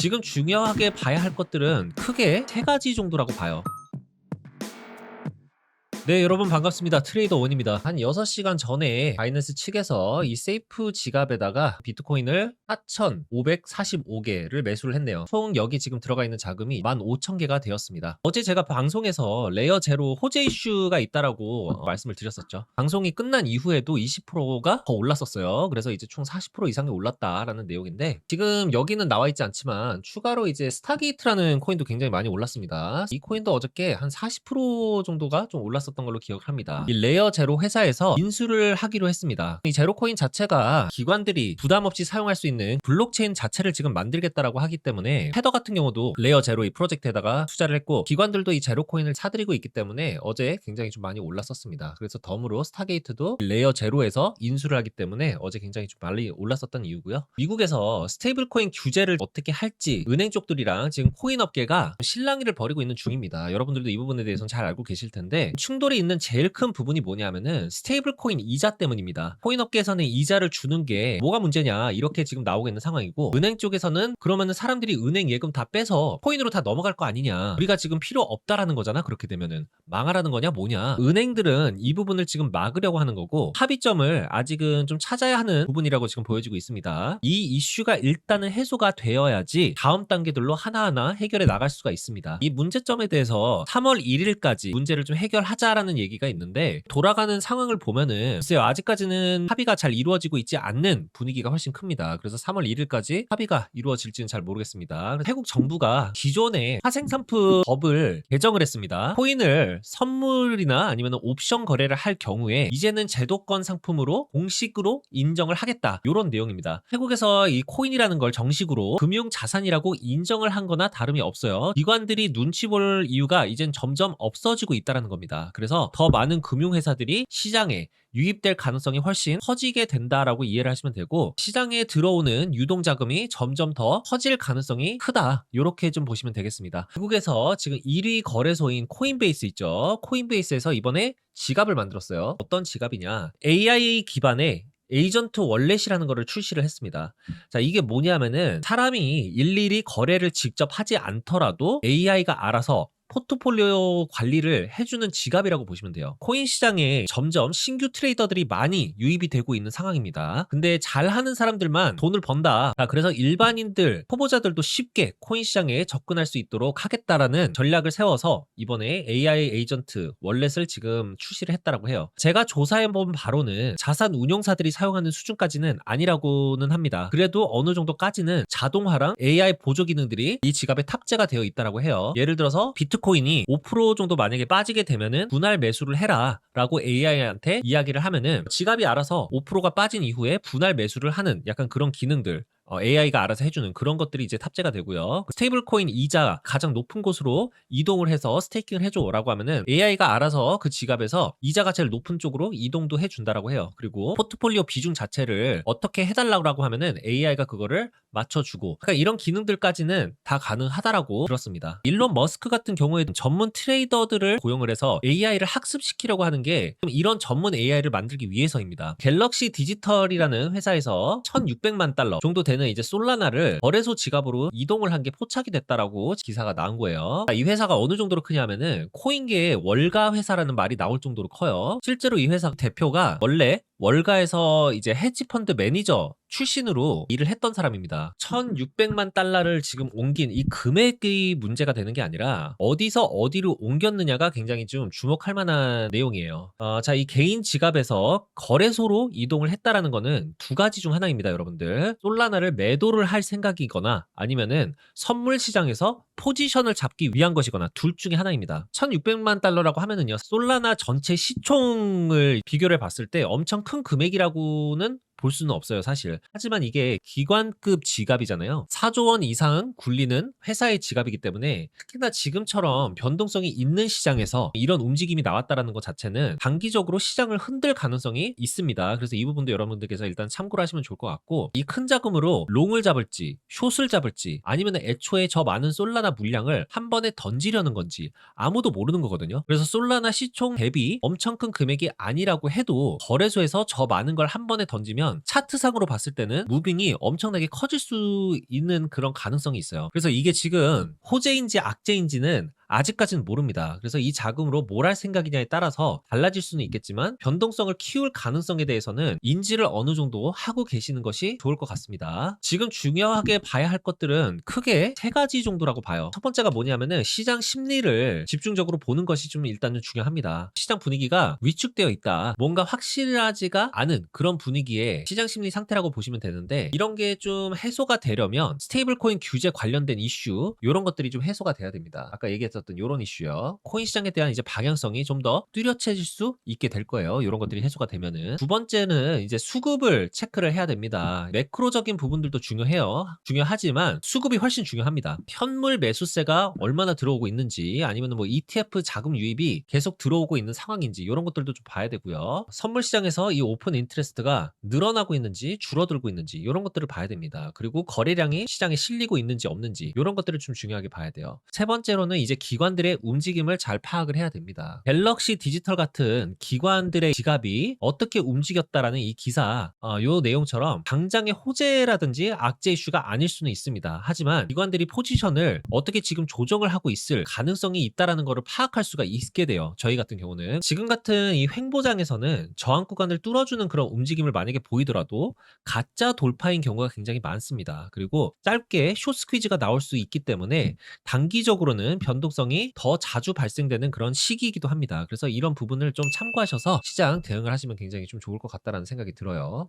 지금 중요하게 봐야 할 것들은 크게 세 가지 정도라고 봐요. 네, 여러분 반갑습니다. 트레이더 원입니다. 한 6시간 전에 바이낸스 측에서 이 세이프 지갑에다가 비트코인을 4,545개를 매수를 했네요. 총 여기 지금 들어가 있는 자금이 15,000개가 되었습니다. 어제 제가 방송에서 레어 제로 호재 이슈가 있다라고 말씀을 드렸었죠. 방송이 끝난 이후에도 20%가 더 올랐었어요. 그래서 이제 총 40% 이상이 올랐다라는 내용인데, 지금 여기는 나와 있지 않지만 추가로 이제 스타게이트라는 코인도 굉장히 많이 올랐습니다. 이 코인도 어저께 한 40% 정도가 좀 올랐었던 걸로 기억을 합니다. 이 레어 제로 회사에서 인수를 하기로 했습니다. 이 제로 코인 자체가 기관들이 부담 없이 사용할 수 있는 블록체인 자체를 지금 만들겠다라고 하기 때문에, 헤더 같은 경우도 레어 제로 이 프로젝트에다가 투자를 했고, 기관들도 이 제로 코인을 사들이고 있기 때문에 어제 굉장히 좀 많이 올랐었습니다. 그래서 덤으로 스타게이트도 레어 제로에서 인수를 하기 때문에 어제 굉장히 좀 많이 올랐었던 이유고요. 미국에서 스테이블 코인 규제를 어떻게 할지 은행 쪽들이랑 지금 코인 업계가 실랑이를 벌이고 있는 중입니다. 여러분들도 이 부분에 대해서는 잘 알고 계실 텐데, 충돌이 있는 제일 큰 부분이 뭐냐면은 스테이블 코인 이자 때문입니다. 코인 업계에서는 이자를 주는 게 뭐가 문제냐, 이렇게 지금 나오고 있는 상황이고, 은행 쪽에서는 그러면은 사람들이 은행 예금 다 빼서 코인으로 다 넘어갈 거 아니냐, 우리가 지금 필요 없다라는 거잖아. 그렇게 되면은 망하라는 거냐 뭐냐. 은행들은 이 부분을 지금 막으려고 하는 거고, 합의점을 아직은 좀 찾아야 하는 부분이라고 지금 보여지고 있습니다. 이 이슈가 일단은 해소가 되어야지 다음 단계들로 하나하나 해결해 나갈 수가 있습니다. 이 문제점에 대해서 3월 1일까지 문제를 좀 해결하자라는 얘기가 있는데, 돌아가는 상황을 보면은 글쎄요, 아직까지는 합의가 잘 이루어지고 있지 않는 분위기가 훨씬 큽니다. 그래서 3월 1일까지 합의가 이루어질지는 잘 모르겠습니다. 태국 정부가 기존의 파생상품 법을 개정을 했습니다. 코인을 선물이나 아니면 옵션 거래를 할 경우에 이제는 제도권 상품으로 공식으로 인정을 하겠다, 이런 내용입니다. 태국에서 이 코인이라는 걸 정식으로 금융 자산이라고 인정을 한 거나 다름이 없어요. 기관들이 눈치 볼 이유가 이젠 점점 없어지고 있다는 겁니다. 그래서 더 많은 금융회사들이 시장에 유입될 가능성이 훨씬 커지게 된다라고 이해를 하시면 되고, 시장에 들어오는 유동자금이 점점 더 커질 가능성이 크다, 이렇게 좀 보시면 되겠습니다. 미국에서 지금 1위 거래소인 코인베이스 있죠. 코인베이스에서 이번에 지갑을 만들었어요. 어떤 지갑이냐, AI 기반의 에이전트 월렛이라는 거를 출시를 했습니다. 자, 이게 뭐냐면은 사람이 일일이 거래를 직접 하지 않더라도 AI가 알아서 포트폴리오 관리를 해주는 지갑이라고 보시면 돼요. 코인 시장에 점점 신규 트레이더들이 많이 유입이 되고 있는 상황입니다. 근데 잘하는 사람들만 돈을 번다. 그래서 일반인들, 초보자들도 쉽게 코인 시장에 접근할 수 있도록 하겠다라는 전략을 세워서 이번에 AI 에이전트 월렛을 지금 출시를 했다라고 해요. 제가 조사해본 바로는 자산 운용사들이 사용하는 수준까지는 아니라고는 합니다. 그래도 어느 정도까지는 자동화랑 AI 보조 기능들이 이 지갑에 탑재가 되어 있다라고 해요. 예를 들어서 비트코인이 5% 정도 만약에 빠지게 되면은 분할 매수를 해라 라고 AI한테 이야기를 하면은 지갑이 알아서 5%가 빠진 이후에 분할 매수를 하는 약간 그런 기능들, AI가 알아서 해주는 그런 것들이 이제 탑재가 되고요. 스테이블 코인 이자 가장 높은 곳으로 이동을 해서 스테이킹을 해줘라고 하면은 AI가 알아서 그 지갑에서 이자가 제일 높은 쪽으로 이동도 해준다라고 해요. 그리고 포트폴리오 비중 자체를 어떻게 해달라고 하면은 AI가 그거를 맞춰주고, 그러니까 이런 기능들까지는 다 가능하다라고 들었습니다. 일론 머스크 같은 경우에는 전문 트레이더들을 고용을 해서 AI를 학습시키려고 하는 게 이런 전문 AI를 만들기 위해서입니다. 갤럭시 디지털이라는 회사에서 1,600만 달러 정도 되는 이제 솔라나를 거래소 지갑으로 이동을 한 게 포착이 됐다라고 기사가 나온 거예요. 이 회사가 어느 정도로 크냐면은 코인계의 월가 회사라는 말이 나올 정도로 커요. 실제로 이 회사 대표가 원래 월가에서 이제 헤지펀드 매니저 출신으로 일을 했던 사람입니다. 1,600만 달러를 지금 옮긴 이 금액이 문제가 되는 게 아니라 어디서 어디로 옮겼느냐가 굉장히 좀 주목할 만한 내용이에요. 자, 이 개인 지갑에서 거래소로 이동을 했다라는 거는 두 가지 중 하나입니다, 여러분들. 솔라나를 매도를 할 생각이거나 아니면은 선물 시장에서 포지션을 잡기 위한 것이거나 둘 중에 하나입니다. 1,600만 달러라고 하면은요, 솔라나 전체 시총을 비교를 봤을 때 엄청 큰 금액이라고는 볼 수는 없어요, 사실. 하지만 이게 기관급 지갑이잖아요. 4조 원 이상은 굴리는 회사의 지갑이기 때문에, 특히나 지금처럼 변동성이 있는 시장에서 이런 움직임이 나왔다라는 것 자체는 단기적으로 시장을 흔들 가능성이 있습니다. 그래서 이 부분도 여러분들께서 일단 참고를 하시면 좋을 것 같고, 이 큰 자금으로 롱을 잡을지 숏을 잡을지 아니면 애초에 저 많은 솔라나 물량을 한 번에 던지려는 건지 아무도 모르는 거거든요. 그래서 솔라나 시총 대비 엄청 큰 금액이 아니라고 해도 거래소에서 저 많은 걸 한 번에 던지면 되면 차트상으로 봤을 때는 무빙이 엄청나게 커질 수 있는 그런 가능성이 있어요. 그래서 이게 지금 호재인지 악재인지는 아직까지는 모릅니다. 그래서 이 자금으로 뭘 할 생각이냐에 따라서 달라질 수는 있겠지만 변동성을 키울 가능성에 대해서는 인지를 어느 정도 하고 계시는 것이 좋을 것 같습니다. 지금 중요하게 봐야 할 것들은 크게 세 가지 정도라고 봐요. 첫 번째가 뭐냐면은 시장 심리를 집중적으로 보는 것이 좀 일단은 중요합니다. 시장 분위기가 위축되어 있다. 뭔가 확실하지가 않은 그런 분위기의 시장 심리 상태라고 보시면 되는데, 이런 게 좀 해소가 되려면 스테이블 코인 규제 관련된 이슈, 이런 것들이 좀 해소가 돼야 됩니다. 아까 얘기했었던 이런 이슈요. 코인 시장에 대한 이제 방향성이 좀 더 뚜렷해질 수 있게 될 거예요. 이런 것들이 해소가 되면은. 두 번째는 이제 수급을 체크를 해야 됩니다. 매크로적인 부분들도 중요해요. 중요하지만 수급이 훨씬 중요합니다. 현물 매수세가 얼마나 들어오고 있는지, 아니면 뭐 ETF 자금 유입이 계속 들어오고 있는 상황인지, 이런 것들도 좀 봐야 되고요. 선물 시장에서 이 오픈 인트레스트가 늘어나고 있는지 줄어들고 있는지, 이런 것들을 봐야 됩니다. 그리고 거래량이 시장에 실리고 있는지 없는지, 이런 것들을 좀 중요하게 봐야 돼요. 세 번째로는 이제 기관들의 움직임을 잘 파악을 해야 됩니다. 갤럭시 디지털 같은 기관들의 지갑이 어떻게 움직였다라는 이 기사, 요 내용처럼 당장의 호재라든지 악재 이슈가 아닐 수는 있습니다. 하지만 기관들이 포지션을 어떻게 지금 조정을 하고 있을 가능성이 있다라는 것을 파악할 수가 있게 돼요. 저희 같은 경우는 지금 같은 이 횡보장에서는 저항 구간을 뚫어주는 그런 움직임을 만약에 보이더라도 가짜 돌파인 경우가 굉장히 많습니다. 그리고 짧게 숏 스퀴즈가 나올 수 있기 때문에 단기적으로는 변동성이 더 자주 발생되는 그런 시기이기도 합니다. 그래서 이런 부분을 좀 참고하셔서 시장 대응을 하시면 굉장히 좀 좋을 것 같다라는 생각이 들어요.